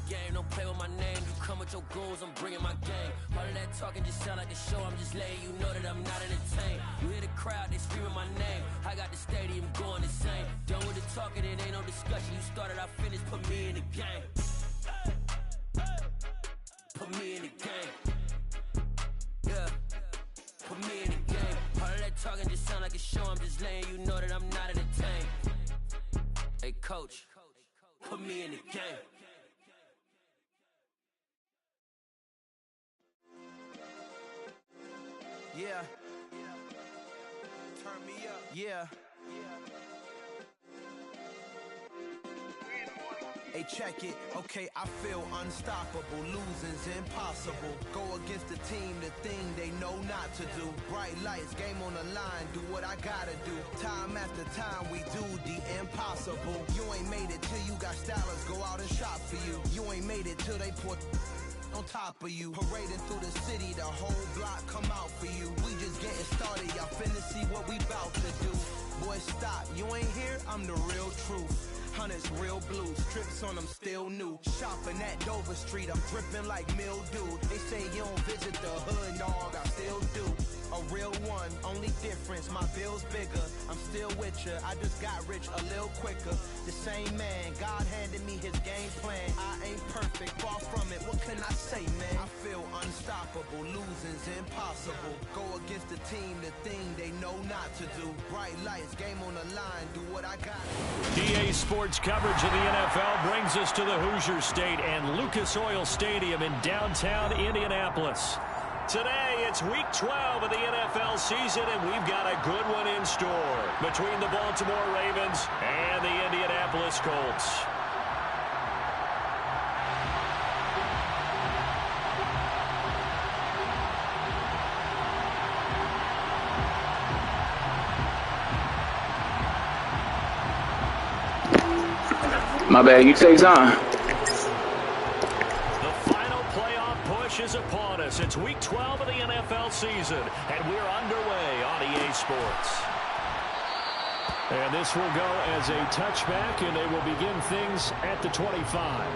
game, don't play with my name. You come with your goons, I'm bringing my gang. All of that talking just sound like a show, I'm just letting you know that I'm not entertained. You hear the crowd, they screaming my name. I got the stadium going insane. Done with the talking, it ain't no discussion. You started, I finished, put me in the game. Put me in the game. Yeah, put me in the game. All of that talking just sound like a show, I'm just letting you know that I'm not entertained. Hey coach, put me in the game. Yeah. Turn me up. Yeah. Hey, check it. Okay, I feel unstoppable. Losing's impossible. Go against the team, the thing they know not to do. Bright lights, game on the line. Do what I gotta do. Time after time, we do the impossible. You ain't made it till you got stylers go out and shop for you. You ain't made it till they put on top of you. Parading through the city, the whole block come out for you. We just getting started, y'all finna see what we bout to do. Boy, stop, you ain't here, I'm the real truth. Hunters, real blues, strips on them still new. Shopping at Dover Street, I'm dripping like mildew. They say you don't visit the hood, dog, I still do. A real one, only difference, my bill's bigger. I'm still with ya, I just got rich a little quicker. The same man, God handed me his game plan. I ain't perfect, far from it, what can I say, man? I feel unstoppable, losing's impossible. Go against the team, the thing they know not to do. Bright lights, game on the line, do what I got. EA Sports coverage of the NFL brings us to the Hoosier State and Lucas Oil Stadium in downtown Indianapolis. Today, it's Week 12 of the NFL season, and we've got a good one in store between the Baltimore Ravens and the Indianapolis Colts. My bad, you take time. Is upon us. It's Week 12 of the NFL season, and we're underway on EA Sports. And this will go as a touchback, and they will begin things at the 25.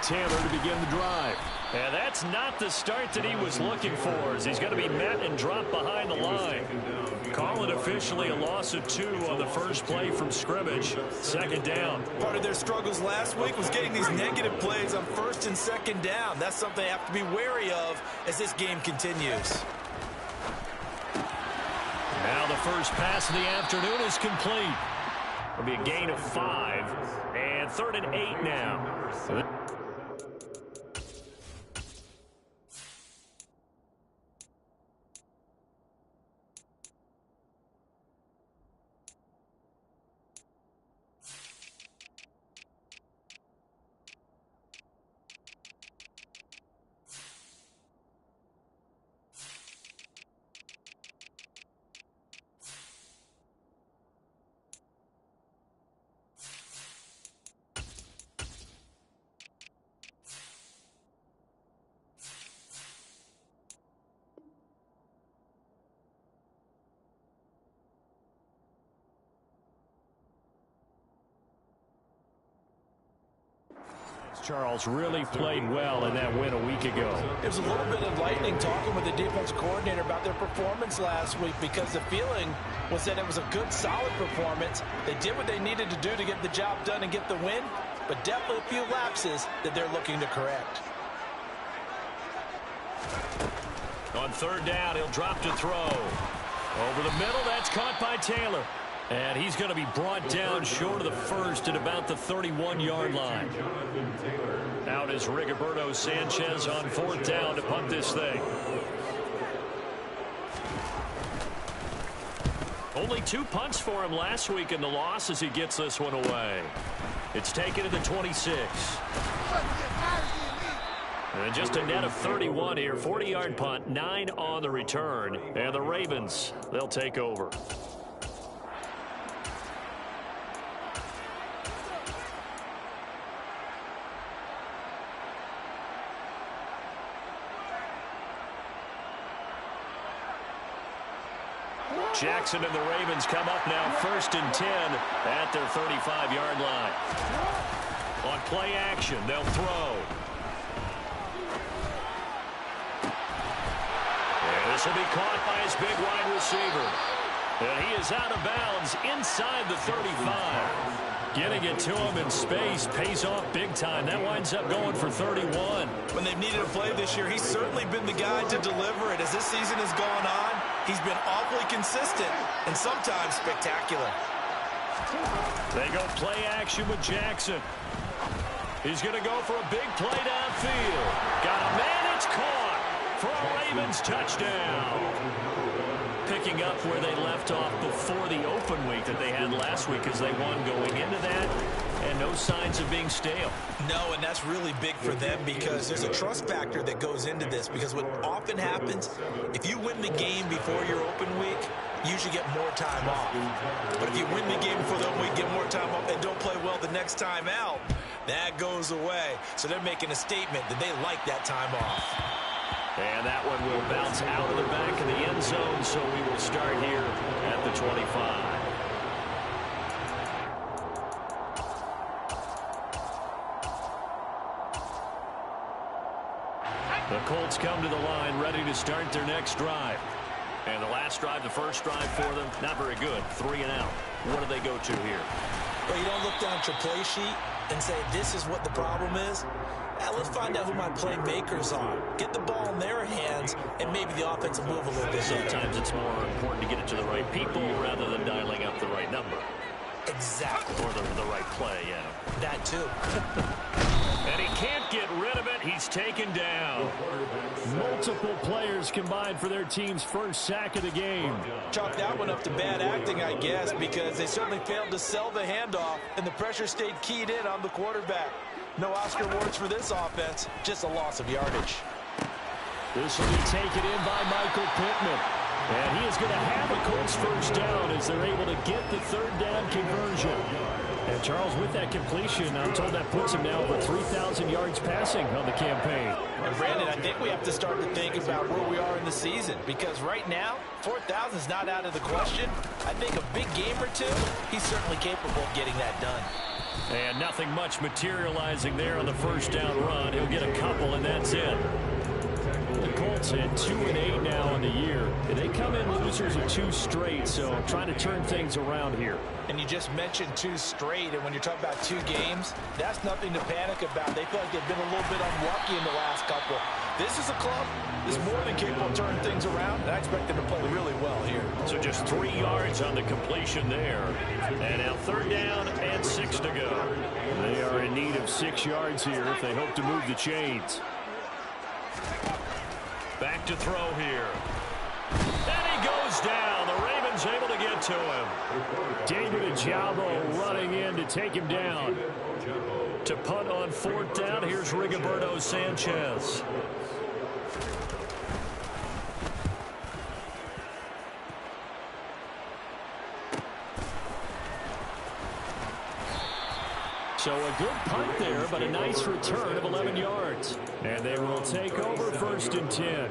Taylor to begin the drive. And that's not the start that he was looking for, as he's going to be met and dropped behind the line. Call it officially a loss of 2 on the first play from scrimmage. Second down. Part of their struggles last week was getting these negative plays on first and second down. That's something they have to be wary of as this game continues. Now the first pass of the afternoon is complete. It'll be a gain of 5, and 3rd and 8 now. Charles really played well in that win a week ago. It was a little bit enlightening talking with the defense coordinator about their performance last week, because the feeling was that it was a good, solid performance. They did what they needed to do to get the job done and get the win, but definitely a few lapses that they're looking to correct. On 3rd down, he'll drop to throw. Over the middle, that's caught by Taylor. And he's going to be brought down short of the first at about the 31-yard line. Out is Rigoberto Sanchez on 4th down to punt this thing. Only 2 punts for him last week in the loss as he gets this one away. It's taken to the 26. And just a net of 31 here. 40-yard punt, 9 on the return. And the Ravens, they'll take over. Jackson and the Ravens come up now 1st and 10 at their 35-yard line. On play action, they'll throw. And this will be caught by his big wide receiver. And he is out of bounds inside the 35. Getting it to him in space pays off big time. That winds up going for 31. When they've needed a play this year, he's certainly been the guy to deliver it. As this season has gone on, he's been awfully consistent and sometimes spectacular. They go play action with Jackson. He's going to go for a big play downfield. Got a man, it's caught for a Ravens touchdown. Picking up where they left off before the open week that they had last week as they won going into that, and no signs of being stale. No, and that's really big for them because there's a trust factor that goes into this, because what often happens, if you win the game before your open week, you usually get more time off. But if you win the game before the open week, get more time off, and don't play well the next time out, that goes away. So they're making a statement that they like that time off. And that one will bounce out of the back of the end zone, so we will start here at the 25. The Colts come to the line, ready to start their next drive. And the last drive, the first drive for them, not very good. 3 and out. What do they go to here? Well, you don't look down at your play sheet and say, this is what the problem is. Let's find out who my playmakers are. Get the ball in their hands, and maybe the offense will move a little bit. Sometimes it's more important to get it to the right people rather than dialing up the right number. Exactly. Or the right play, yeah. That too. And he can't get rid of it. He's taken down. Multiple players combined for their team's first sack of the game. Chalk that one up to bad acting, I guess, because they certainly failed to sell the handoff, and the pressure stayed keyed in on the quarterback. No Oscar awards for this offense, just a loss of yardage. This will be taken in by Michael Pittman. And he is going to have a Colts first down as they're able to get the third down conversion. And Charles, with that completion, I'm told that puts him now over 3,000 yards passing on the campaign. And Brandon, I think we have to start to think about where we are in the season, because right now, 4,000 is not out of the question. I think a big game or two, he's certainly capable of getting that done. And nothing much materializing there on the first down run. He'll get a couple, and that's it. The Colts at 2-8 now on the year. They come in losers of 2 straight, so trying to turn things around here. And you just mentioned 2 straight, and when you're talking about 2 games, that's nothing to panic about. They feel like they've been a little bit unlucky in the last couple. This is a club that's more than capable of turning things around, and I expect them to play really well here. So just 3 yards on the completion there. And now third down and 6 to go. They are in need of 6 yards here if they hope to move the chains. Back to throw here. And he goes down. The Ravens able to get to him. David Ojabo running in to take him down. To punt on 4th down, here's Rigoberto Sanchez. So a good punt there, but a nice return of 11 yards. And they will take over 1st and 10.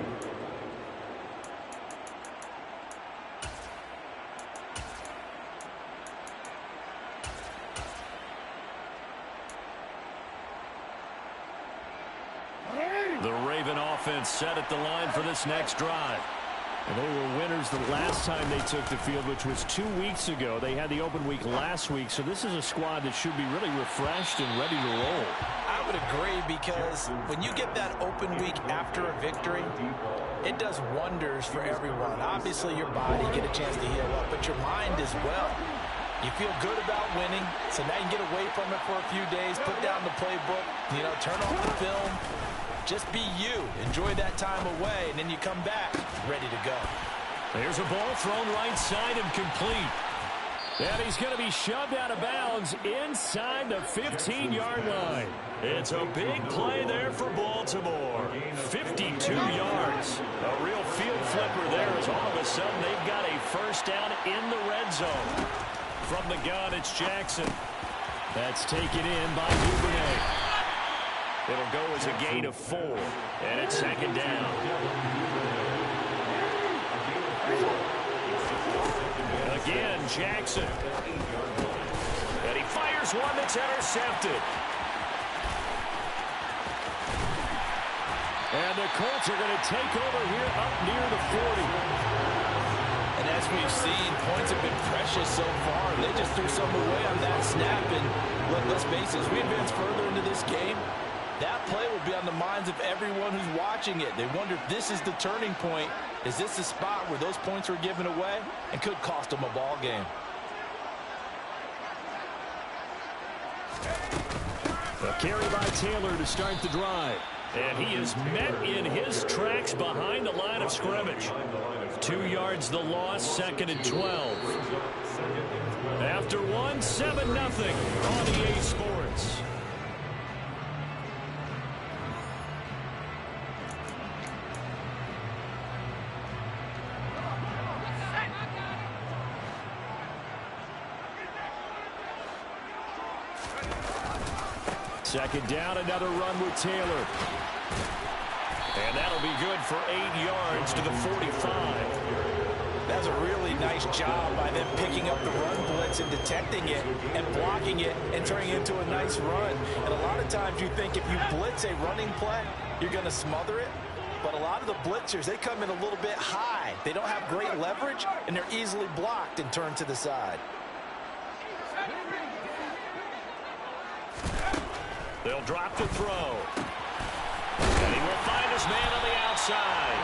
The Raven offense set at the line for this next drive. And they were winners the last time they took the field, which was 2 weeks ago. They had the open week last week, so this is a squad that should be really refreshed and ready to roll. I would agree, because when you get that open week after a victory, it does wonders for everyone. Obviously, your body, get a chance to heal up, but your mind as well. You feel good about winning, so now you can get away from it for a few days, put down the playbook, turn off the film. Just be you. Enjoy that time away, and then you come back ready to go. There's a ball thrown right side and complete. And he's going to be shoved out of bounds inside the 15-yard line. It's a big play there for Baltimore. So all of a sudden, they've got a first down in the red zone. From the gun, it's Jackson. That's taken in by Duvernay. It'll go as a gain of 4, and it's second down. Again, Jackson. And he fires one that's intercepted. And the Colts are going to take over here up near the 40. And as we've seen, points have been precious so far. They just threw some away on that snap. And let's face it, as we advance further into this game, that play will be on the minds of everyone who's watching it. They wonder if this is the turning point. Is this the spot where those points were given away and could cost them a ball game? A carry by Taylor to start the drive. And he is met in his tracks behind the line of scrimmage. 2 yards the loss, second and 12. After 1, 7-0 on EA Sports. Second down, another run with Taylor. And that'll be good for 8 yards to the 45. That's a really nice job by them picking up the run blitz and detecting it and blocking it and turning it into a nice run. And a lot of times you think if you blitz a running play, you're going to smother it. But a lot of the blitzers, they come in a little bit high. They don't have great leverage, and they're easily blocked and turned to the side. They'll drop the throw. And he will find his man on the outside.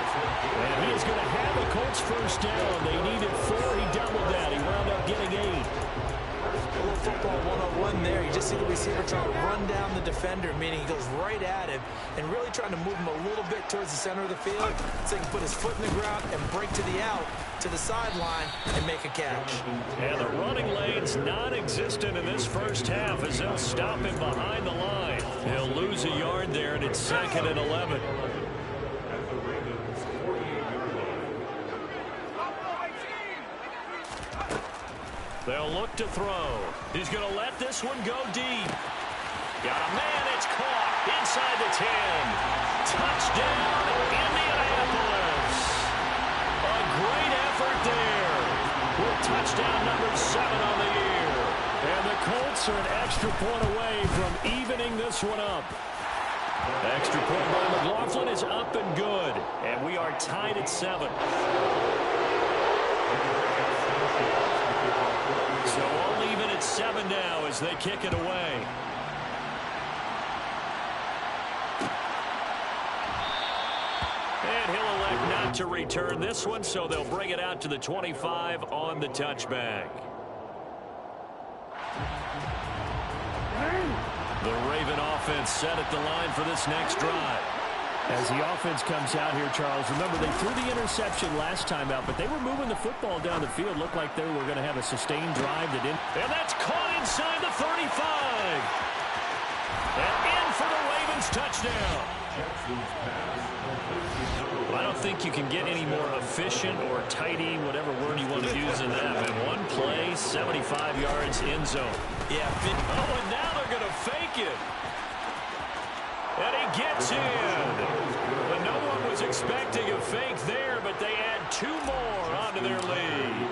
And he is going to have the Colts first down. They needed 4. He doubled that. He wound up getting 8. A little football 101 there. You just see the receiver trying to run down the defender, meaning he goes right at him and really trying to move him a little bit towards the center of the field so he can put his foot in the ground and break to the out, to the sideline, and make a catch. And the running lane's non-existent in this first half as they'll stop him behind the line. He'll lose a yard there, and it's second and 11. They'll look to throw. He's going to let this one go deep. Got a man, it's caught inside the 10. Touchdown, Indianapolis. A great effort there with touchdown number 7 on the year. And the Colts are an extra point away from evening this one up. Extra point by McLaughlin is up and good. And we are tied at 7. So all even at 7 now as they kick it away. And he'll elect not to return this one, so they'll bring it out to the 25 on the touchback. The Raven offense set at the line for this next drive. As the offense comes out here, Charles, remember they threw the interception last time out, but they were moving the football down the field. Looked like they were going to have a sustained drive that didn't. And that's caught inside the 35. And in for the Ravens touchdown. I don't think you can get any more efficient or tidy, whatever word you want to use in that. And one play, 75 yards in zone. Yeah. Oh, and now they're going to fake it. And he gets in. But no one was expecting a fake there, but they add 2 more onto their lead.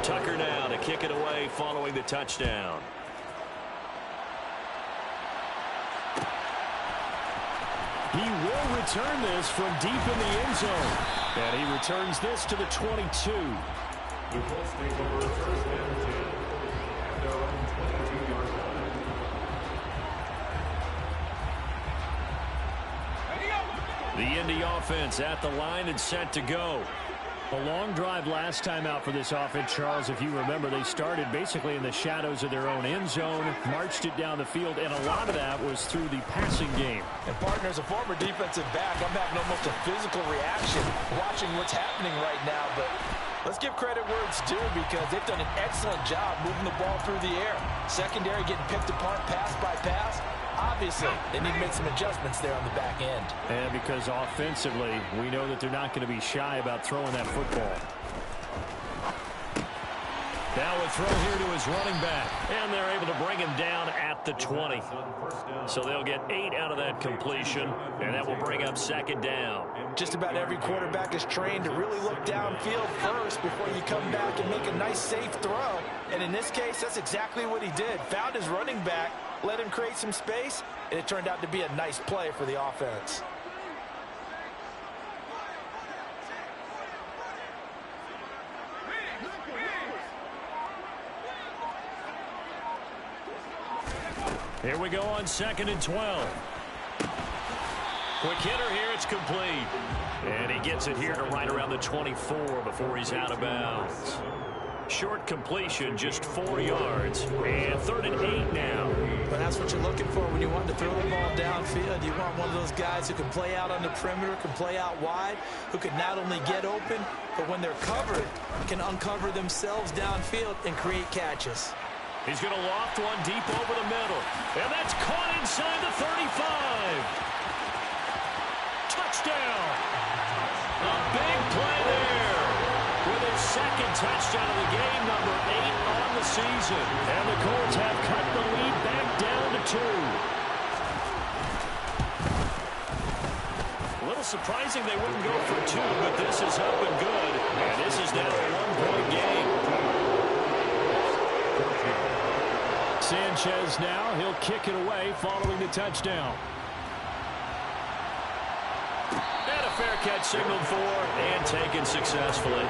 Tucker now to kick it away following the touchdown. He will return this from deep in the end zone. And he returns this to the 22. The Indy offense at the line and set to go. A long drive last time out for this offense, Charles. If you remember, they started basically in the shadows of their own end zone, marched it down the field, and a lot of that was through the passing game. And, partner, as a former defensive back, I'm having almost a physical reaction watching what's happening right now. But let's give credit where it's due because they've done an excellent job moving the ball through the air. Secondary getting picked apart pass by pass. Obviously, they need to make some adjustments there on the back end. And because offensively, we know that they're not going to be shy about throwing that football. Now a throw here to his running back. And they're able to bring him down at the 20. So they'll get 8 out of that completion, and that will bring up second down. Just about every quarterback is trained to really look downfield first before you come back and make a nice, safe throw. And in this case, that's exactly what he did. Found his running back, let him create some space, and it turned out to be a nice play for the offense. Here we go on 2nd and 12. Quick hitter here, it's complete. And he gets it here to right around the 24 before he's out of bounds. Short completion, just 4 yards. And 3rd and 8 now. Well, that's what you're looking for when you want to throw the ball downfield. You want one of those guys who can play out on the perimeter, can play out wide, who can not only get open, but when they're covered, can uncover themselves downfield and create catches. He's going to loft one deep over the middle. And that's caught inside the 35. Touchdown. A big play there. With his 2nd touchdown of the game, number 8 on the season. And the Colts have cut the lead back down to 2. A little surprising they wouldn't go for 2, but this is up and good. And this is now a 1-point game. Sanchez now, he'll kick it away following the touchdown. And a fair catch signaled for and taken successfully.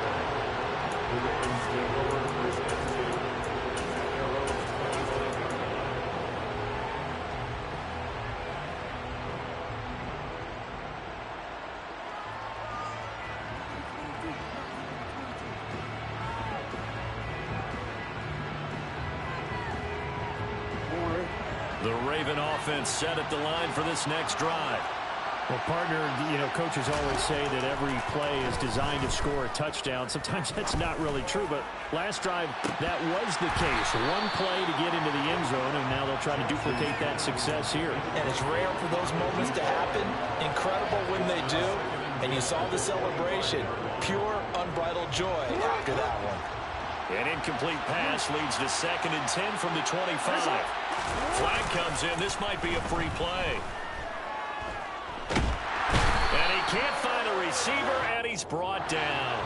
The Raven offense set at the line for this next drive. Well, partner, coaches always say that every play is designed to score a touchdown. Sometimes that's not really true, but last drive, that was the case. One play to get into the end zone, and now they'll try to duplicate that success here. And it's rare for those moments to happen. Incredible when they do. And you saw the celebration. Pure, unbridled joy after that one. An incomplete pass leads to 2nd and 10 from the 25. Flag comes in. This might be a free play. And he can't find a receiver, and he's brought down.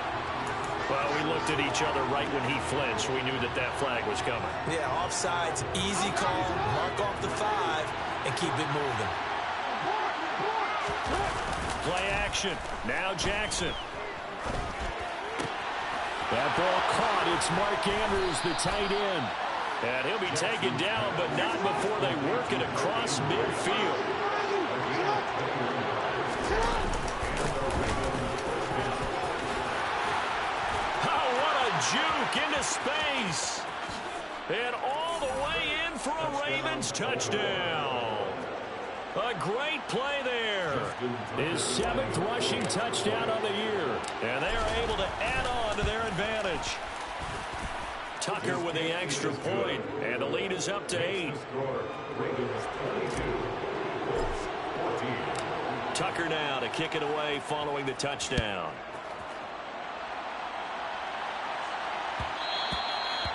Well, we looked at each other right when he flinched. We knew that that flag was coming. Yeah, offsides, easy call, mark off the 5, and keep it moving. Play action. Now Jackson. That ball caught. It's Mark Andrews, the tight end. And he'll be taken down, but not before they work it across midfield. Oh, what a juke into space. And all the way in for a Ravens touchdown. A great play there. His 7th rushing touchdown of the year. And they are able to add on to their advantage. Tucker with the extra point, and the lead is up to 8. Tucker now to kick it away following the touchdown.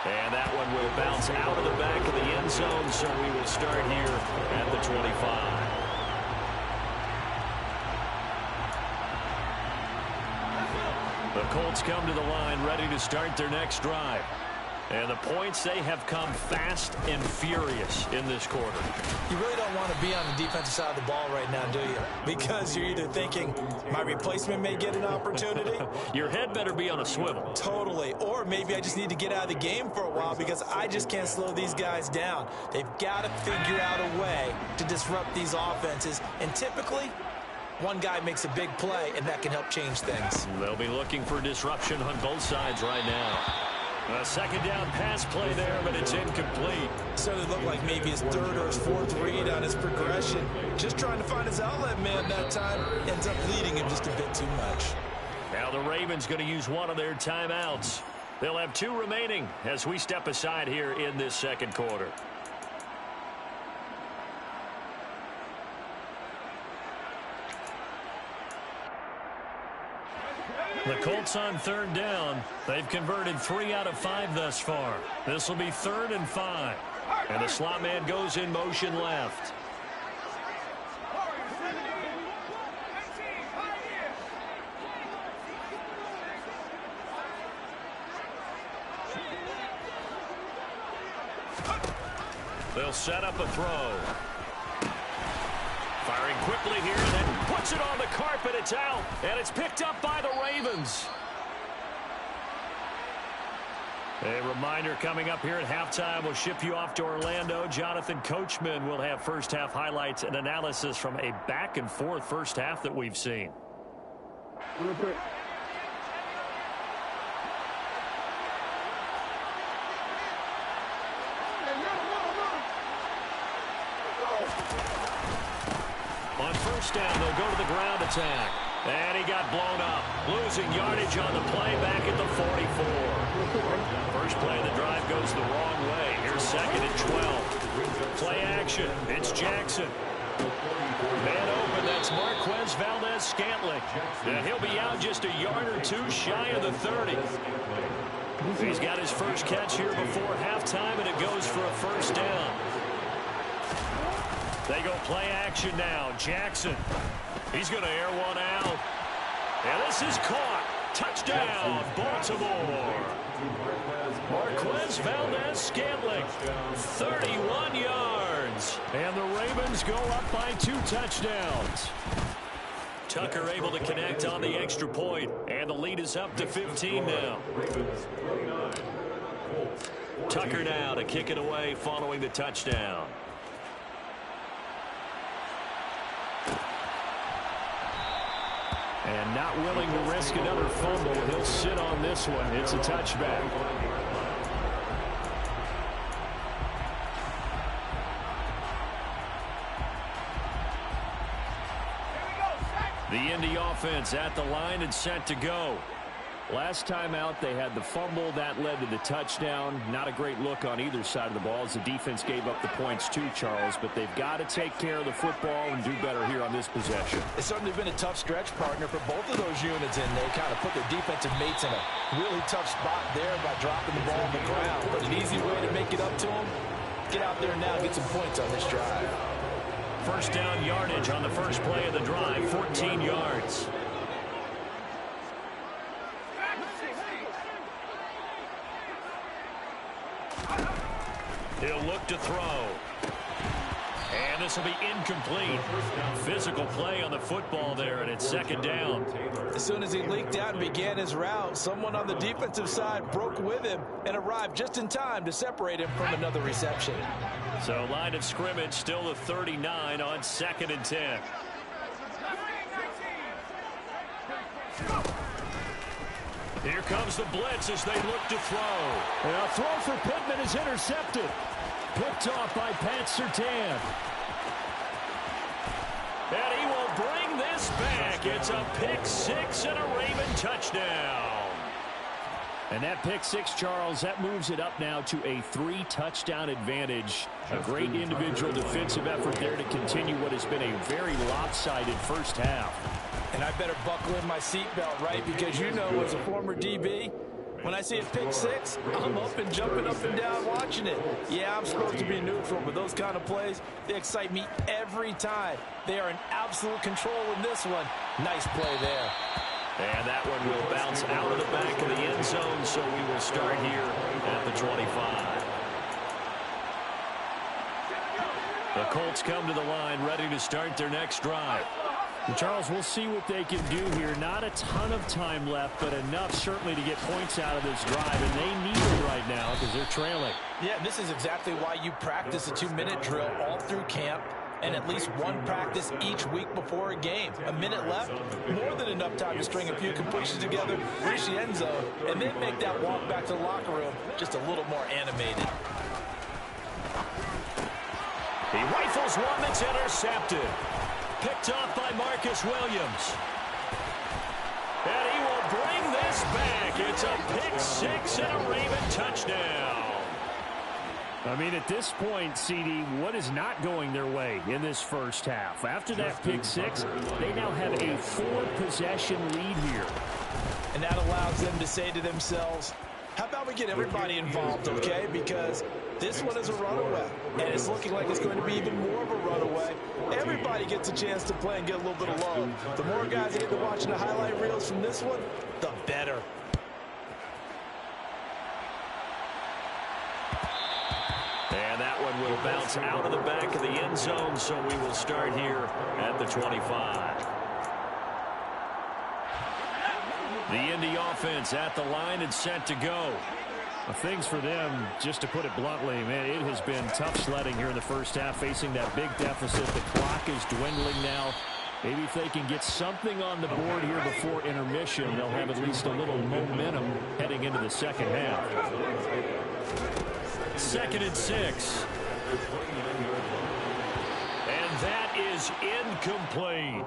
And that one will bounce out of the back of the end zone, so we will start here at the 25. The Colts come to the line ready to start their next drive. And the points, they have come fast and furious in this quarter. You really don't want to be on the defensive side of the ball right now, do you? Because you're either thinking, my replacement may get an opportunity. Your head better be on a swivel. Totally. Or maybe I just need to get out of the game for a while because I just can't slow these guys down. They've got to figure out a way to disrupt these offenses. And typically, one guy makes a big play, and that can help change things. They'll be looking for disruption on both sides right now. A 2nd down pass play there, but it's incomplete. Certainly looked like maybe his 3rd or his 4th read on his progression. Just trying to find his outlet man that time. Ends up leading him just a bit too much. Now the Ravens going to use one of their timeouts. They'll have 2 remaining as we step aside here in this 2nd quarter. The Colts on third down. They've converted 3 out of 5 thus far. This will be 3rd and 5. And the slot man goes in motion left. They'll set up a throw. Firing quickly here, then puts it on the carpet. It's out, and it's picked up by the Ravens. A reminder coming up here at halftime. We'll ship you off to Orlando. Jonathan Coachman will have first-half highlights and analysis from a back-and-forth first half that we've seen. On first down, they'll go to the ground attack. And he got blown up. Losing yardage on the play back at the 44. First play of the drive goes the wrong way. Here's 2nd and 12. Play action. It's Jackson. Man open. That's Marquez Valdes-Scantling. And he'll be out just a yard or 2 shy of the 30. He's got his first catch here before halftime, and it goes for a first down. They go play action now. Jackson. He's going to air one out. And this is caught. Touchdown, Baltimore. Marquez Valdes-Scantling, 31 yards. And the Ravens go up by 2 touchdowns. Tucker able to connect on the extra point. And the lead is up to 15 now. Tucker now to kick it away following the touchdown. And not willing to risk another fumble. He'll sit on this one. It's a touchback. The Indy offense at the line and set to go. Last time out, they had the fumble. That led to the touchdown. Not a great look on either side of the ball as the defense gave up the points too, Charles. But they've got to take care of the football and do better here on this possession. It's certainly been a tough stretch, partner, for both of those units, and they kind of put their defensive mates in a really tough spot there by dropping the ball on the ground. But an easy way to make it up to them, get out there now and get some points on this drive. First down yardage on the first play of the drive, 14 yards. He'll look to throw. And this will be incomplete. Physical play on the football there, and it's 2nd down. As soon as he leaked out and began his route, someone on the defensive side broke with him and arrived just in time to separate him from another reception. So line of scrimmage still the 39 on 2nd and 10. Here comes the blitz as they look to throw. And a throw for Pittman is intercepted. Picked off by Pat Surtain. And he will bring this back. It's a pick 6 and a Raven touchdown. And that pick 6, Charles, that moves it up now to a 3-touchdown advantage. A great individual defensive effort there to continue what has been a very lopsided first half. And I better buckle in my seatbelt, right? Because you know, as a former DB, when I see a pick 6, I'm up and jumping up and down watching it. Yeah, I'm supposed to be neutral, but those kind of plays, they excite me every time. They are in absolute control in this one. Nice play there. And that one will bounce out of the back of the end zone, so we will start here at the 25. The Colts come to the line, ready to start their next drive. And Charles, we'll see what they can do here. Not a ton of time left, but enough certainly to get points out of this drive, and they need it right now because they're trailing. Yeah, this is exactly why you practice a 2-minute drill all through camp and at least one practice each week before a game. A minute left, more than enough time to string a few completions together, reach the end zone, and then make that walk back to the locker room just a little more animated. He rifles one that's intercepted. Picked off by Marcus Williams. And he will bring this back. It's a pick 6 and a Raven touchdown. I mean, at this point, CD, what is not going their way in this first half? After that pick 6, they now have a 4-possession lead here. and that allows them to say to themselves, how about we get everybody involved, okay? Because this one is a runaway, and it's looking like it's going to be even more of a runaway. Everybody gets a chance to play and get a little bit of love. The more guys get to watching the highlight reels from this one, the better. And that one will bounce out of the back of the end zone, so we will start here at the 25. The Indy offense at the line and set to go. Well, things for them, just to put it bluntly, man, it has been tough sledding here in the first half, facing that big deficit. The clock is dwindling now. Maybe if they can get something on the board here before intermission, they'll have at least a little momentum heading into the second half. 2nd and 6. And that is incomplete.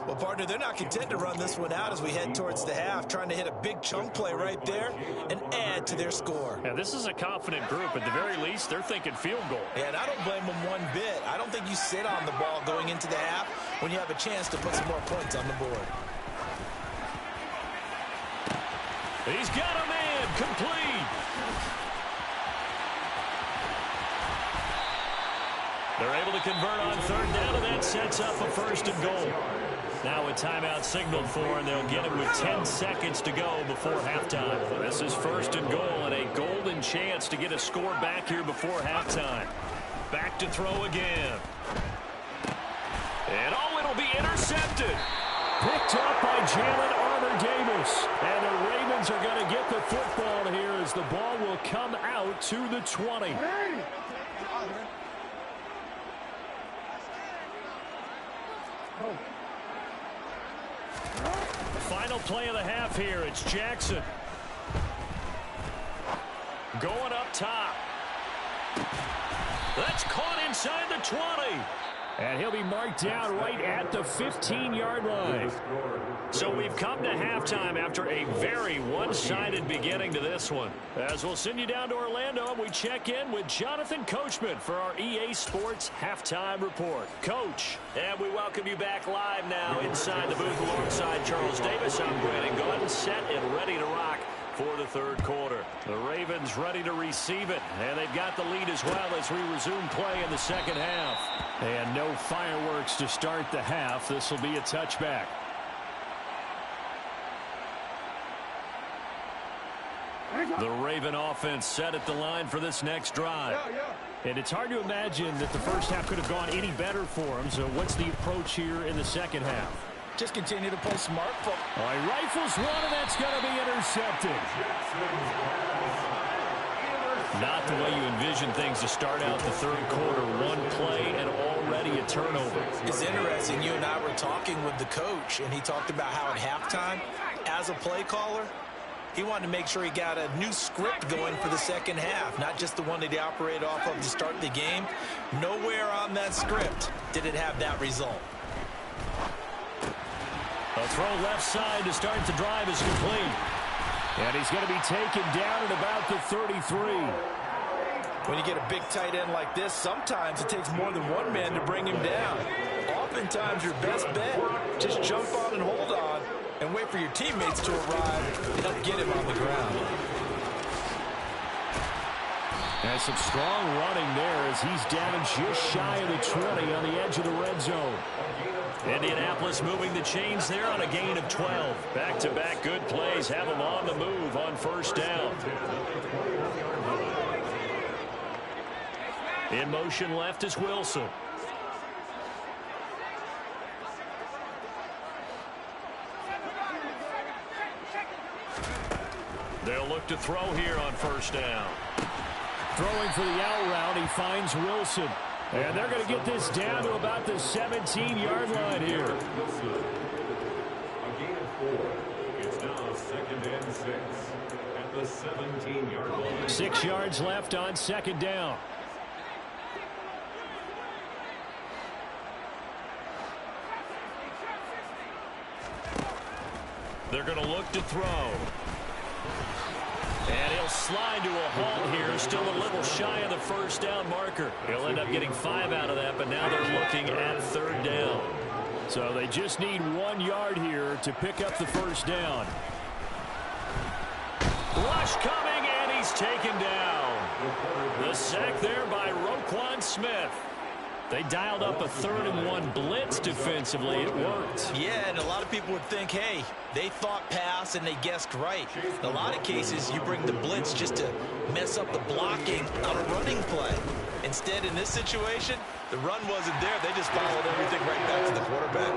Well, partner, they're not content to run this one out as we head towards the half, trying to hit a big chunk play right there and add to their score. Yeah, this is a confident group. At the very least, they're thinking field goal. Yeah, and I don't blame them one bit. I don't think you sit on the ball going into the half when you have a chance to put some more points on the board. He's got a man complete. They're able to convert on 3rd down, and that sets up a 1st and goal. Now a timeout signaled for, and they'll get it with 10 seconds to go before halftime. This is 1st and goal, and a golden chance to get a score back here before halftime. Back to throw again. And it'll be intercepted. Picked up by Jalen Armour-Davis. And the Ravens are going to get the football here as the ball will come out to the 20. Final play of the half here. It's Jackson. Going up top. That's caught inside the 20. And he'll be marked down right at the 15-yard line. So we've come to halftime after a very one-sided beginning to this one. As we'll send you down to Orlando, we check in with Jonathan Coachman for our EA Sports Halftime Report. Coach, and we welcome you back live now inside the booth alongside Charles Davis. I'm Brandon Gaudin, set and ready to rock for the 3rd quarter. The Ravens ready to receive it, and they've got the lead as well as we resume play in the second half. And no fireworks to start the half. This will be a touchback. The Raven offense set at the line for this next drive. And it's hard to imagine that the first half could have gone any better for them. So what's the approach here in the second half? Just continue to play smart football. All right, rifles one, and that's going to be intercepted. Not the way you envision things to start out the 3rd quarter. One play and already a turnover. It's interesting. You and I were talking with the coach, and he talked about how at halftime, as a play caller, he wanted to make sure he got a new script going for the second half, not just the one that he operated off of to start the game. Nowhere on that script did it have that result. A throw left side to start the drive is complete. And he's going to be taken down at about the 33. When you get a big tight end like this, sometimes it takes more than one man to bring him down. Oftentimes, your best bet, just jump on and hold on and wait for your teammates to arrive and help get him on the ground. And some strong running there as he's down just shy of the 20 on the edge of the red zone. Indianapolis moving the chains there on a gain of 12. Back-to-back good plays have them on the move on 1st down. In motion left is Wilson. They'll look to throw here on 1st down. Throwing for the out route, he finds Wilson. And they're going to get this down to about the 17-yard line here. A gain of 4. It's now 2nd and 6 at the 17-yard line. 6 yards left on 2nd down. They're going to look to throw. And he'll slide to a halt here, still a little shy of the 1st down marker. He'll end up getting 5 out of that, but now they're looking at 3rd down. So they just need 1 yard here to pick up the 1st down. Rush coming, and he's taken down. The sack there by Roquan Smith. They dialed up a 3rd-and-1 blitz defensively. It worked. Yeah, and a lot of people would think, hey, they thought pass and they guessed right. In a lot of cases, you bring the blitz just to mess up the blocking on a running play. Instead, in this situation, the run wasn't there. They just followed everything right back to the quarterback.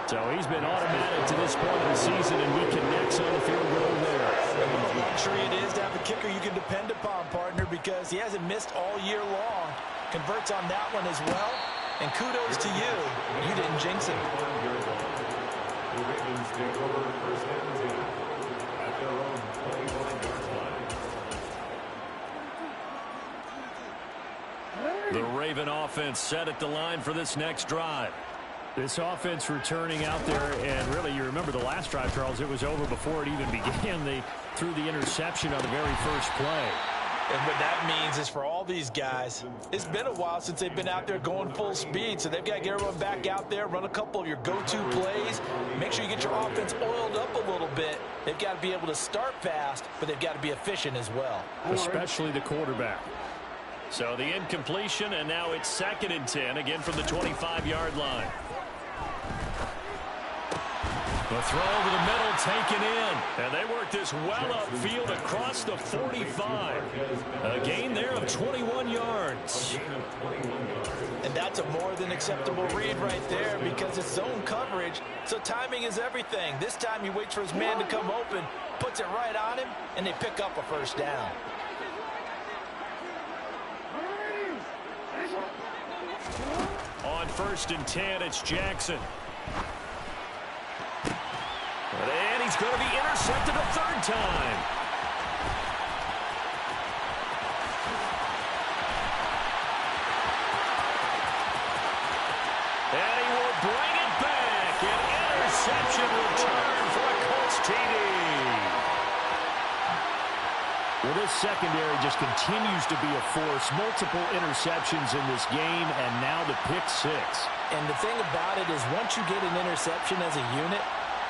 So he's been automatic to this point of the season, and he connects on the field goal there. And what a luxury it is to have a kicker you can depend upon, partner, because he hasn't missed all year long. Converts on that one as well. And kudos to you. You didn't jinx it. The Ravens take over 1st and 10 at their own 21-yard line. The Raven offense set at the line for this next drive. This offense returning out there, and really, you remember the last drive, Charles, it was over before it even began. They threw the interception on the very first play. And what that means is for all these guys, it's been a while since they've been out there going full speed, so they've got to get everyone back out there, run a couple of your go-to plays, make sure you get your offense oiled up a little bit. They've got to be able to start fast, but they've got to be efficient as well. Especially the quarterback. So the incompletion, and now it's 2nd and 10, again from the 25-yard line. The throw over the middle taken in. And they work this well upfield across the 45. A gain there of 21 yards. And that's a more than acceptable read right there because it's zone coverage, so timing is everything. This time he waits for his man to come open, puts it right on him, and they pick up a 1st down. On 1st and 10, it's Jackson. And he's going to be intercepted a 3rd time. And he will bring it back. An interception return for a Colts TD. Well, this secondary just continues to be a force. Multiple interceptions in this game, and now the pick 6. And the thing about it is once you get an interception as a unit,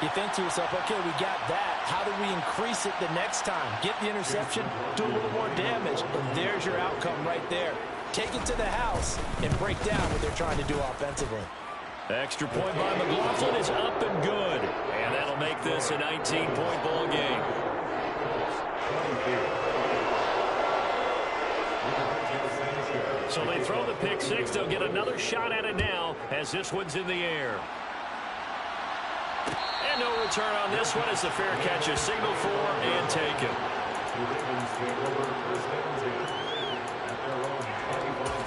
you think to yourself, okay, we got that. How do we increase it the next time? Get the interception, do a little more damage, and there's your outcome right there. Take it to the house and break down what they're trying to do offensively. Extra point by McLaughlin is up and good. And that'll make this a 19-point ball game. So they throw the pick 6. They'll get another shot at it now as this one's in the air. And no return on this one as the fair catch is signaled for and taken. The Ravens take over 1st and 10 at their own 25-yard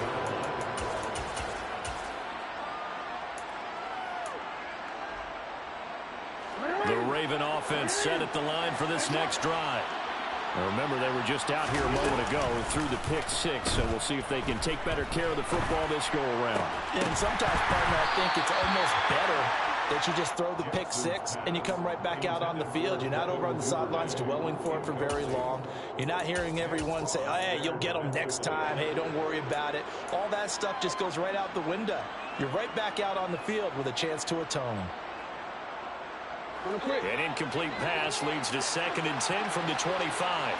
line. The Raven offense set at the line for this next drive. Now remember, they were just out here a moment ago through the pick 6, so we'll see if they can take better care of the football this go-around. And sometimes, partner, I think it's almost better that you just throw the pick 6 and you come right back out on the field. You're not over on the sidelines dwelling for it for very long. You're not hearing everyone say, oh, hey, you'll get them next time. Hey, don't worry about it. All that stuff just goes right out the window. You're right back out on the field with a chance to atone. An incomplete pass leads to 2nd and 10 from the 25.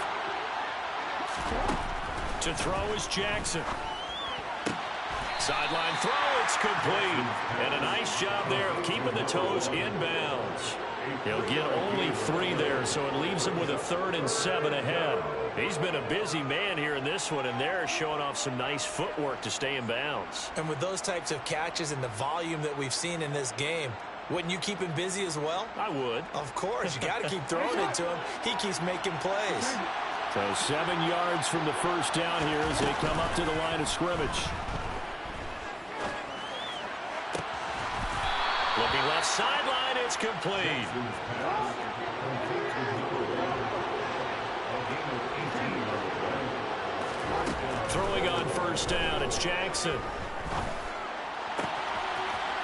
To throw is Jackson. Sideline throw, it's complete. And a nice job there of keeping the toes in bounds. He'll get only 3 there, so it leaves him with a 3rd and 7 ahead. He's been a busy man here in this one, and they're showing off some nice footwork to stay in bounds. And with those types of catches and the volume that we've seen in this game, wouldn't you keep him busy as well? I would. Of course. You got to keep throwing it to him. He keeps making plays. So 7 yards from the 1st down here as they come up to the line of scrimmage. Looking left sideline, it's complete. Throwing on 1st down, it's Jackson.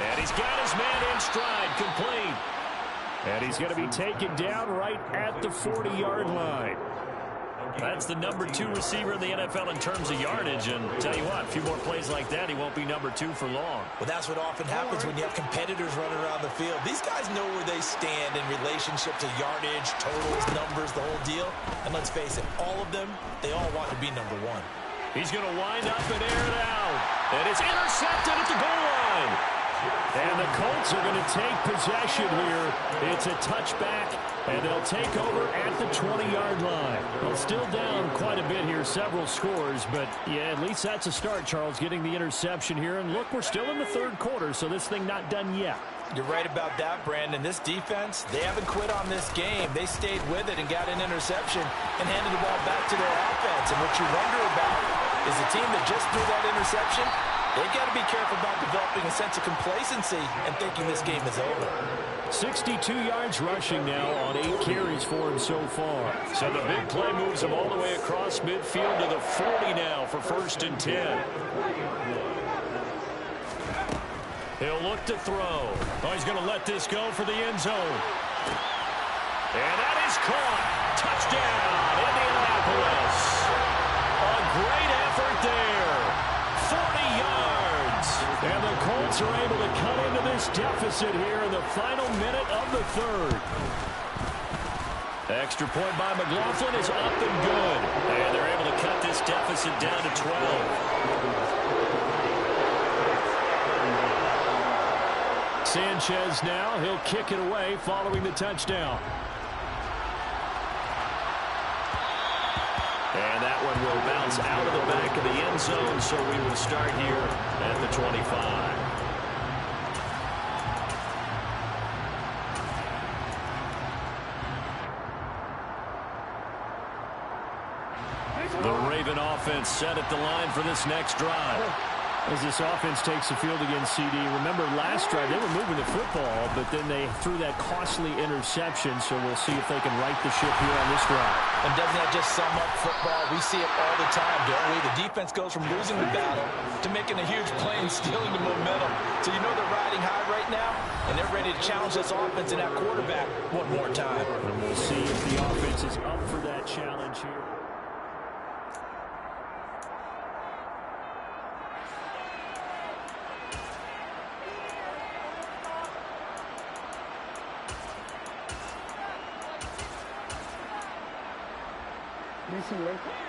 And he's got his man in stride, complete. And he's going to be taken down right at the 40-yard line. That's the number 2 receiver in the NFL in terms of yardage. And tell you what, a few more plays like that, he won't be number 2 for long. Well, that's what often happens when you have competitors running around the field. These guys know where they stand in relationship to yardage, totals, numbers, the whole deal. And let's face it, all of them, they all want to be number 1. He's going to wind up and air it out. And it's intercepted at the goal line. And the Colts are going to take possession here. It's a touchback, and they'll take over at the 20-yard line. Well, still down quite a bit here, several scores, but yeah, at least that's a start, Charles, getting the interception here. And look, we're still in the third quarter, so this thing not done yet. You're right about that, Brandon. This defense, they haven't quit on this game. They stayed with it and got an interception and handed the ball back to their offense. And what you wonder about is the team that just threw that interception, they've got to be careful about developing a sense of complacency and thinking this game is over. 62 yards rushing now on 8 carries for him so far. So the big play moves him all the way across midfield to the 40 now for 1st and 10. He'll look to throw. Oh, he's going to let this go for the end zone. And that is caught. Touchdown, Indianapolis. A great effort there. 40 yards. And the Colts are able to cut into this deficit here in the final minute of the third. Extra point by McLaughlin is up and good. And they're able to cut this deficit down to 12. Sanchez now, he'll kick it away following the touchdown. And that one will bounce out of the back of the end zone, so we will start here at the 25. The Raven offense set at the line for this next drive. As this offense takes the field against CD, remember last drive they were moving the football, but then they threw that costly interception, so we'll see if they can right the ship here on this drive. And doesn't that just sum up football? We see it all the time, don't we? The defense goes from losing the battle to making a huge play and stealing the momentum. So you know they're riding high right now, and they're ready to challenge this offense and that quarterback one more time. And we'll see if the offense is up for that challenge here.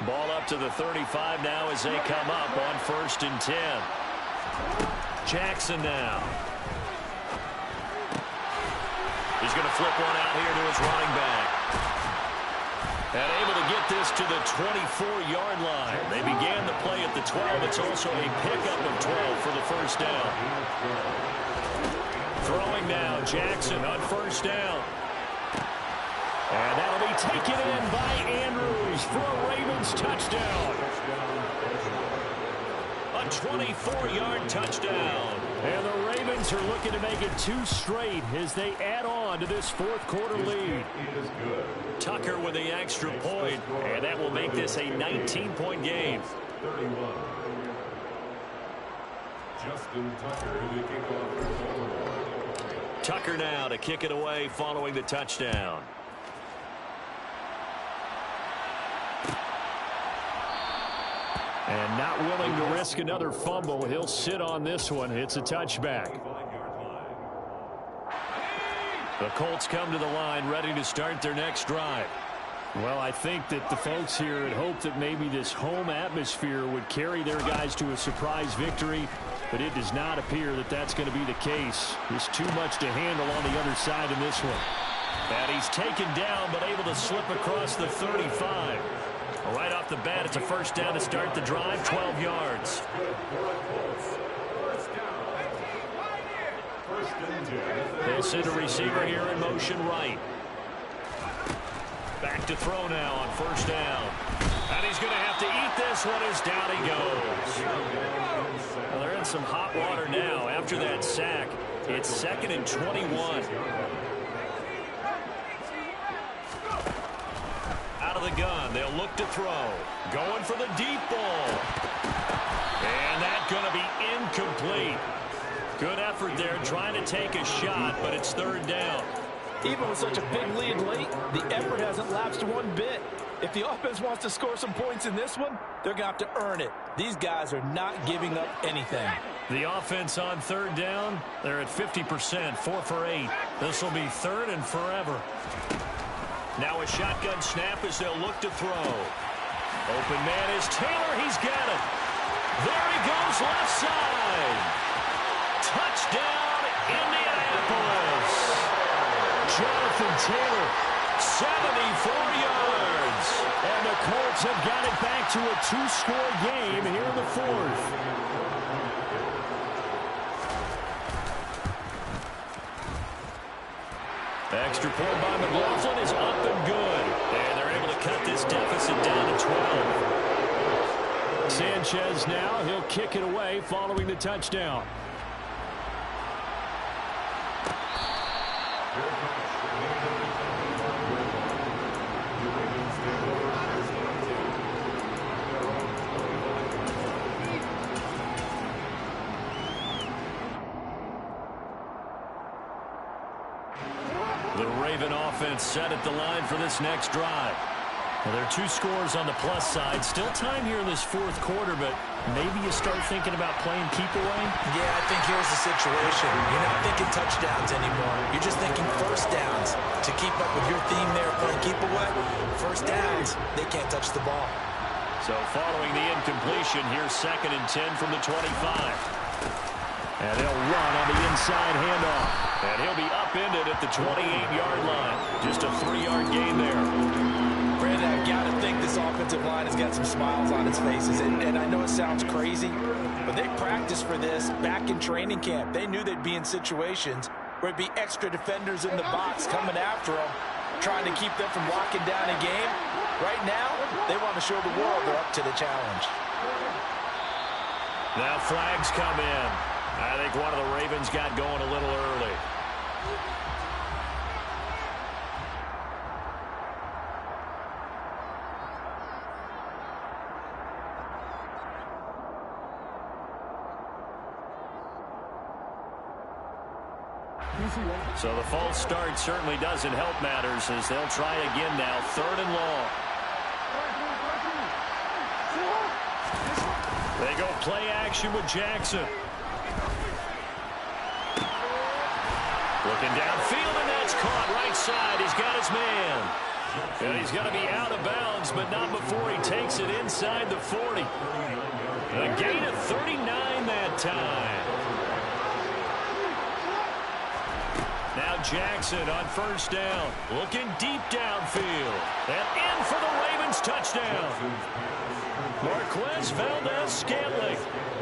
Ball up to the 35 now as they come up on 1st and 10. Jackson now. He's going to flip one out here to his running back. And able to get this to the 24-yard line. They began the play at the 12. It's also a pickup of 12 for the first down. Throwing now, Jackson on 1st down. And that'll be taken in by Andrews for a Ravens touchdown. A 24-yard touchdown. And the Ravens are looking to make it 2 straight as they add on to this 4th quarter lead. Tucker with the extra point, and that will make this a 19-point game. 31. Justin Tucker to kick off. Tucker now to kick it away following the touchdown. And not willing to risk another fumble. He'll sit on this one. It's a touchback. The Colts come to the line ready to start their next drive. Well, I think that the folks here had hoped that maybe this home atmosphere would carry their guys to a surprise victory, but it does not appear that that's going to be the case. There's too much to handle on the other side in this one. And he's taken down but able to slip across the 35. Right off the bat, it's a first down to start the drive, 12 yards. They'll send a receiver here in motion right. Back to throw now on 1st down. And he's going to have to eat this one as down he goes. Well, they're in some hot water now after that sack. It's 2nd and 21. Out of the gun, they'll look to throw. Going for the deep ball. And that's going to be incomplete. Good effort there trying to take a shot, but it's 3rd down. Even with such a big lead late, the effort hasn't lapsed one bit. If the offense wants to score some points in this one, they're going to have to earn it. These guys are not giving up anything. The offense on third down, they're at 50%, 4 for 8. This will be third and forever. Now a shotgun snap as they'll look to throw. Open man is Taylor. He's got it. There he goes, left side. Touchdown, Indianapolis. Jonathan Taylor, 74 yards. And the Colts have got it back to a 2-score game here in the fourth. Extra point by McLaughlin is up and good. And they're able to cut this deficit down to 12. Sanchez now, he'll kick it away following the touchdown. The Raven offense set at the line for this next drive. Well, there are 2 scores on the plus side. Still time here in this fourth quarter, but maybe you start thinking about playing keep away? Yeah, I think here's the situation. You're not thinking touchdowns anymore. You're just thinking first downs. To keep up with your theme there, playing keep away, first downs, they can't touch the ball. So following the incompletion, here's 2nd and 10 from the 25. And they'll run on the inside handoff. And he'll be upended at the 28-yard line. Just a 3-yard gain there. Brandon, I've got to think this offensive line has got some smiles on its faces. And I know it sounds crazy, but they practiced for this back in training camp. They knew they'd be in situations where it'd be extra defenders in the box coming after them, trying to keep them from locking down a game. Right now, they want to show the world they're up to the challenge. Now flags come in. I think one of the Ravens got going a little early. So the false start certainly doesn't help matters as they'll try again now, 3rd and long. They go play action with Jackson. Looking downfield, and that's caught right side. He's got his man. And he's going to be out of bounds, but not before he takes it inside the 40. A gain of 39 that time. Now Jackson on first down, looking deep downfield. And in for the Ravens touchdown. Marquez Valdez-Scantling,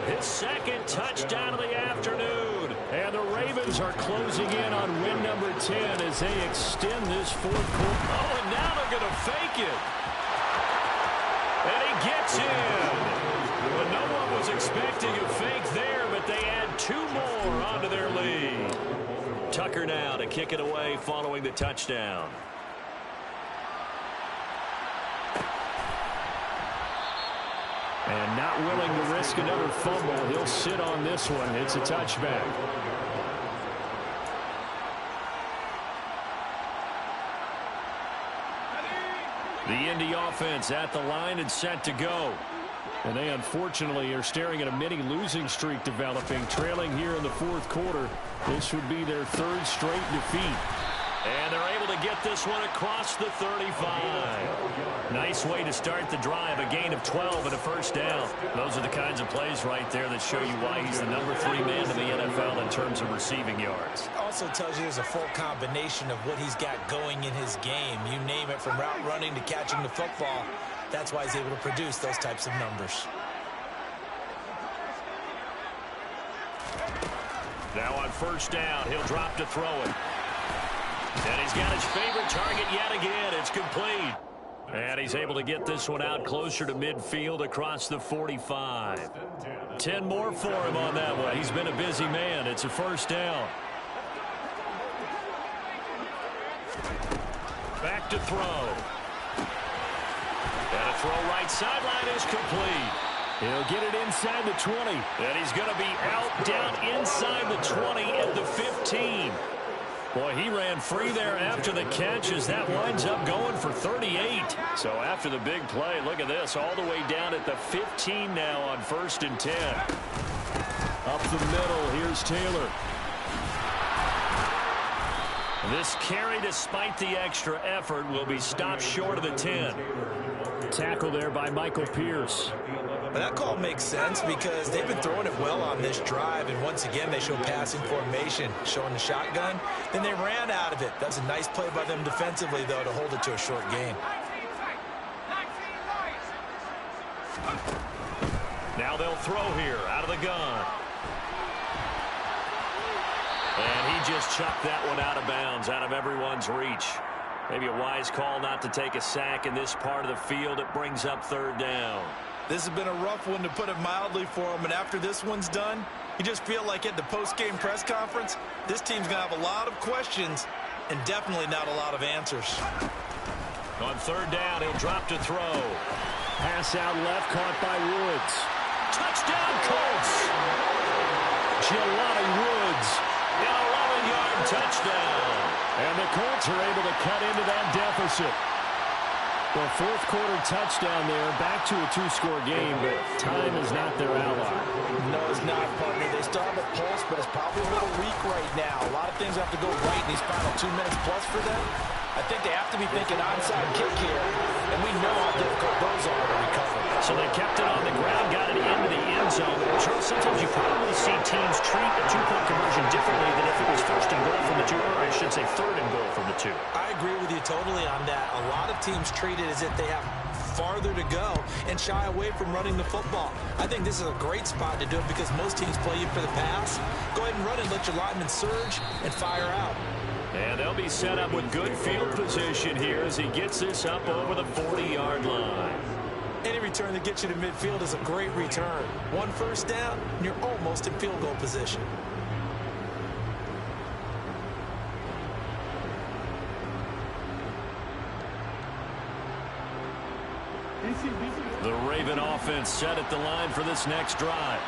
his 2nd touchdown of the afternoon. And the Ravens are closing in on win number 10 as they extend this fourth quarter. Oh, and now they're going to fake it. And he gets in. But no one was expecting a fake there, but they add 2 more onto their lead. Tucker now to kick it away following the touchdown. And not willing to risk another fumble. He'll sit on this one. It's a touchback. The Indy offense at the line and set to go. And they unfortunately are staring at a mini losing streak developing, trailing here in the fourth quarter. This would be their 3rd straight defeat. And they're able to get this one across the 35. Nice way to start the drive, a gain of 12 and a first down. Those are the kinds of plays right there that show you why he's the number 3 man in the NFL in terms of receiving yards. It also tells you there's a full combination of what he's got going in his game. You name it, from route running to catching the football. That's why he's able to produce those types of numbers. Now on first down, he'll drop to throw it. And he's got his favorite target yet again. It's complete. And he's able to get this one out closer to midfield across the 45. 10 more for him on that one. He's been a busy man. It's a first down. Back to throw. And a throw right sideline is complete. He'll get it inside the 20. And he's going to be out down inside the 20 at the 15. Boy, he ran free there after the catch as that winds up going for 38. So after the big play, look at this, all the way down at the 15 now on 1st and 10. Up the middle, here's Taylor. This carry, despite the extra effort, will be stopped short of the 10. Tackle there by Michael Pierce. But that call makes sense because they've been throwing it well on this drive, and once again they show passing formation, showing the shotgun. Then they ran out of it. That's a nice play by them defensively, though, to hold it to a short gain. Now they'll throw here out of the gun. And he just chucked that one out of bounds, out of everyone's reach. Maybe a wise call not to take a sack in this part of the field. It brings up 3rd down. This has been a rough one, to put it mildly, for him. And after this one's done, you just feel like at the post-game press conference, this team's going to have a lot of questions and definitely not a lot of answers. On 3rd down, he'll drop to throw. Pass out left, caught by Woods. Touchdown, Colts! Jelani Woods, an 11-yard touchdown. And the Colts are able to cut into that deficit. Well, 4th quarter touchdown there, back to a 2-score game, but time is not their ally. No, it's not, partner. They still have a pulse, but it's probably a little weak right now. A lot of things have to go right in these final 2 minutes plus for them. I think they have to be thinking onside kick here, and we know how difficult those are to recover. So they kept it on the ground, got it into the end zone. Charles, sometimes you probably see teams treat a 2-point conversion differently than if it was 1st and goal from the 2, or I should say 3rd and goal from the 2. I agree with you totally on that. A lot of teams treat it as if they have farther to go and shy away from running the football. I think this is a great spot to do it because most teams play you for the pass. Go ahead and run and let your linemen surge and fire out. And they'll be set up with good field position here as he gets this up over the 40-yard line. Any return that gets you to midfield is a great return. 1 first down, and you're almost in field goal position. The Raven offense set at the line for this next drive.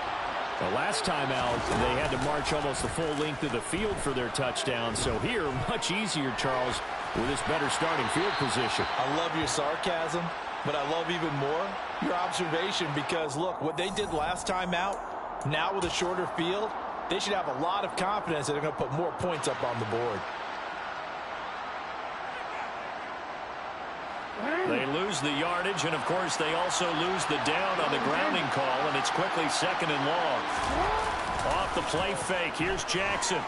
The last time out, they had to march almost the full length of the field for their touchdown. So here, much easier, Charles, with this better starting field position. I love your sarcasm, but I love even more your observation because, look, what they did last time out, now with a shorter field, they should have a lot of confidence that they're going to put more points up on the board. They lose the yardage, and, of course, they also lose the down on the grounding call, and it's quickly 2nd and long. Off the play fake, here's Jackson.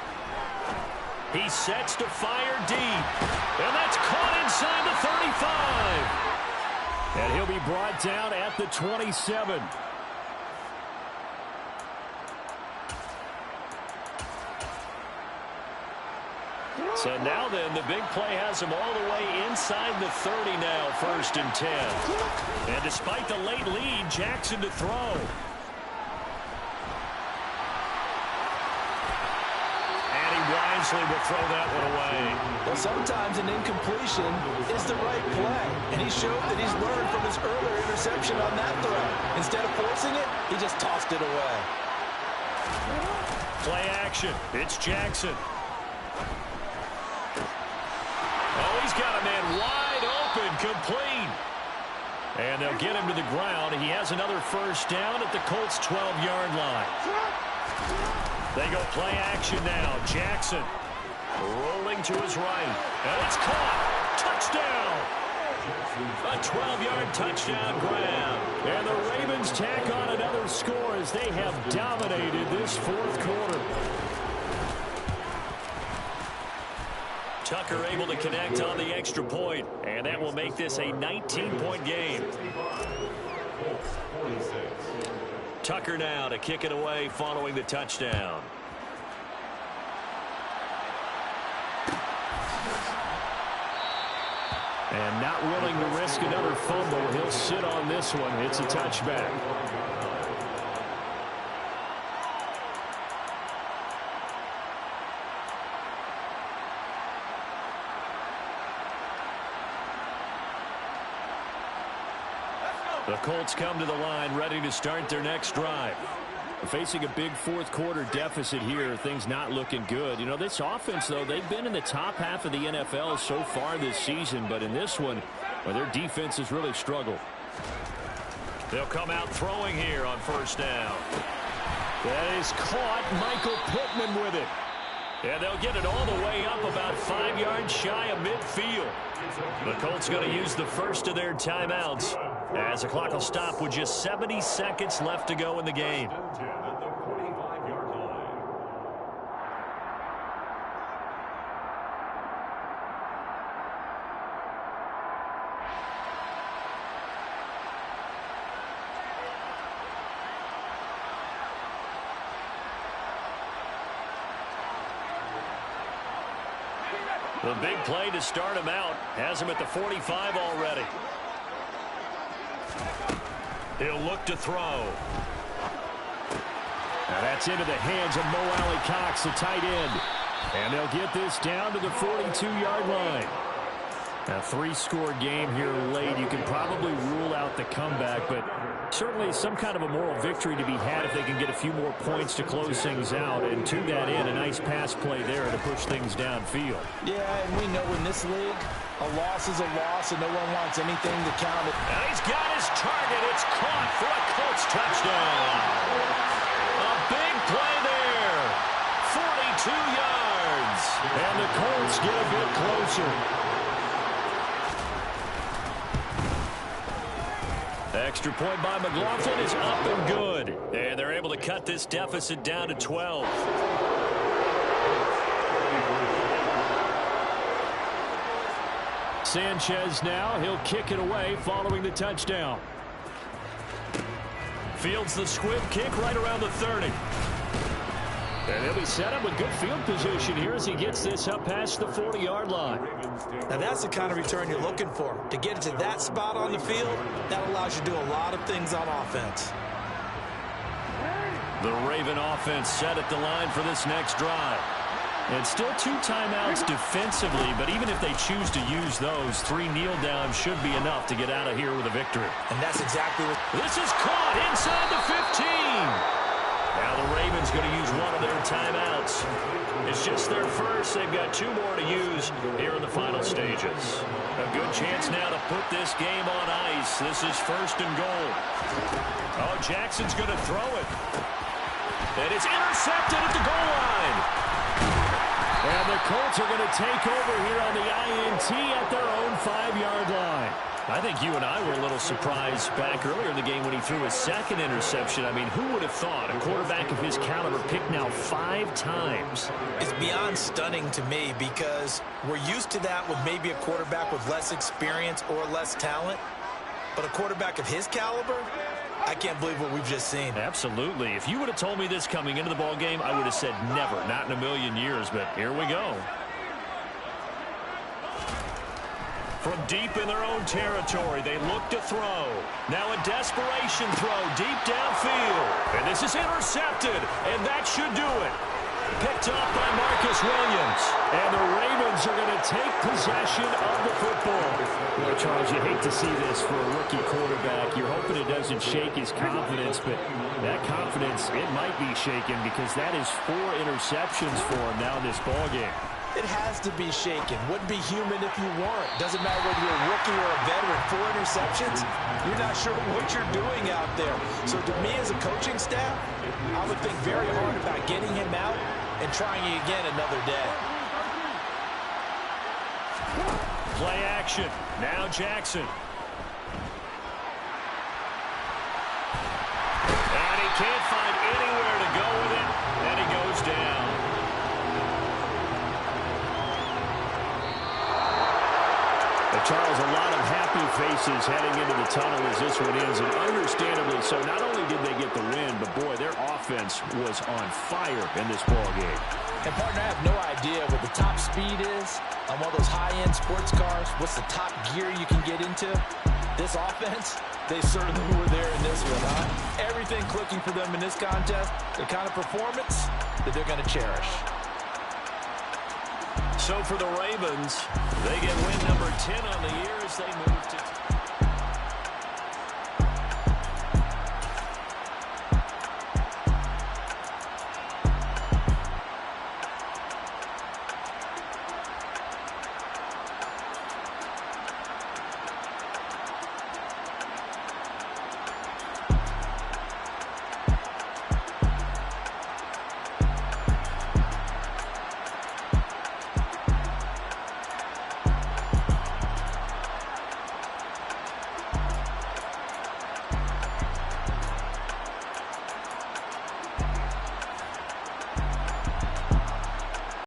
He sets to fire deep, and that's caught inside the 35. And he'll be brought down at the 27. So now then, the big play has him all the way inside the 30 now, 1st and 10. And despite the late lead, Jackson to throw. And he wisely will throw that one away. Well, sometimes an incompletion is the right play. And he showed that he's learned from his earlier interception on that throw. Instead of forcing it, he just tossed it away. Play action. It's Jackson. Oh, he's got a man wide open, complete. And they'll get him to the ground. He has another 1st down at the Colts' 12-yard line. They go play action now. Jackson rolling to his right. And it's caught. Touchdown. A 12-yard touchdown grab. And the Ravens tack on another score as they have dominated this 4th quarter. Tucker able to connect on the extra point, and that will make this a 19-point game. Tucker now to kick it away following the touchdown. And not willing to risk another fumble, he'll sit on this one. It's a touchback. The Colts come to the line ready to start their next drive. Facing a big fourth-quarter deficit here, things not looking good. You know, this offense, though, they've been in the top half of the NFL so far this season, but in this one, well, their defense has really struggled. They'll come out throwing here on first down. That is caught. Michael Pittman with it. And they'll get it all the way up about 5 yards shy of midfield. The Colts going to use the first of their timeouts as the clock will stop with just 70 seconds left to go in the game. The big play to start him out has him at the 45 already. He'll look to throw. Now that's into the hands of Mo Alley-Cox, the tight end. And they'll get this down to the 42-yard line. A three-score game here late. You can probably rule out the comeback, but certainly some kind of a moral victory to be had if they can get a few more points to close things out. And to that end, a nice pass play there to push things downfield. Yeah, and we know in this league, a loss is a loss, and no one wants anything to count it. And he's got his target. It's caught for a Colts touchdown. A big play there. 42 yards. And the Colts get a bit closer. Extra point by McLaughlin is up and good. And they're able to cut this deficit down to 12. Sanchez now. He'll kick it away following the touchdown. Fields the squib kick right around the 30. And he'll be set up with good field position here as he gets this up past the 40-yard line. Now that's the kind of return you're looking for. To get to that spot on the field, that allows you to do a lot of things on offense. The Raven offense set at the line for this next drive. And still 2 timeouts defensively, but even if they choose to use those, 3 kneel downs should be enough to get out of here with a victory. And that's exactly what... This is caught inside the 15. Now the Ravens going to use one of their timeouts. It's just their first. They've got 2 more to use here in the final stages. A good chance now to put this game on ice. This is first and goal. Oh, Jackson's going to throw it. And it's intercepted at the goal line. And the Colts are going to take over here on the INT at their own 5-yard line. I think you and I were a little surprised back earlier in the game when he threw his second interception. I mean, who would have thought a quarterback of his caliber picked now 5 times? It's beyond stunning to me because we're used to that with maybe a quarterback with less experience or less talent. But a quarterback of his caliber, I can't believe what we've just seen. Absolutely. If you would have told me this coming into the ball game, I would have said never, not in a million years. But here we go. From deep in their own territory, they look to throw. Now a desperation throw deep downfield. And this is intercepted, and that should do it. Picked up by Marcus Williams. And the Ravens are going to take possession of the football. Well, Charles, you hate to see this for a rookie quarterback. You're hoping it doesn't shake his confidence, but that confidence, it might be shaken because that is 4 interceptions for him now in this ballgame. It has to be shaken. Wouldn't be human if you weren't. Doesn't matter whether you're a rookie or a veteran. 4 interceptions, you're not sure what you're doing out there. So to me as a coaching staff, I would think very hard about getting him out and trying it again another day. Play action. Now Jackson. And he can't find anywhere to go with it. And he goes down. Charles, a lot of happy faces heading into the tunnel as this one ends, and understandably so. Not only did they get the win, but boy, their offense was on fire in this ball game. And partner, I have no idea what the top speed is on one of those high-end sports cars. What's the top gear you can get into? This offense, they certainly were there in this one, huh? Everything clicking for them in this contest, the kind of performance that they're going to cherish. So for the Ravens, they get win number 10 on the year as they move to...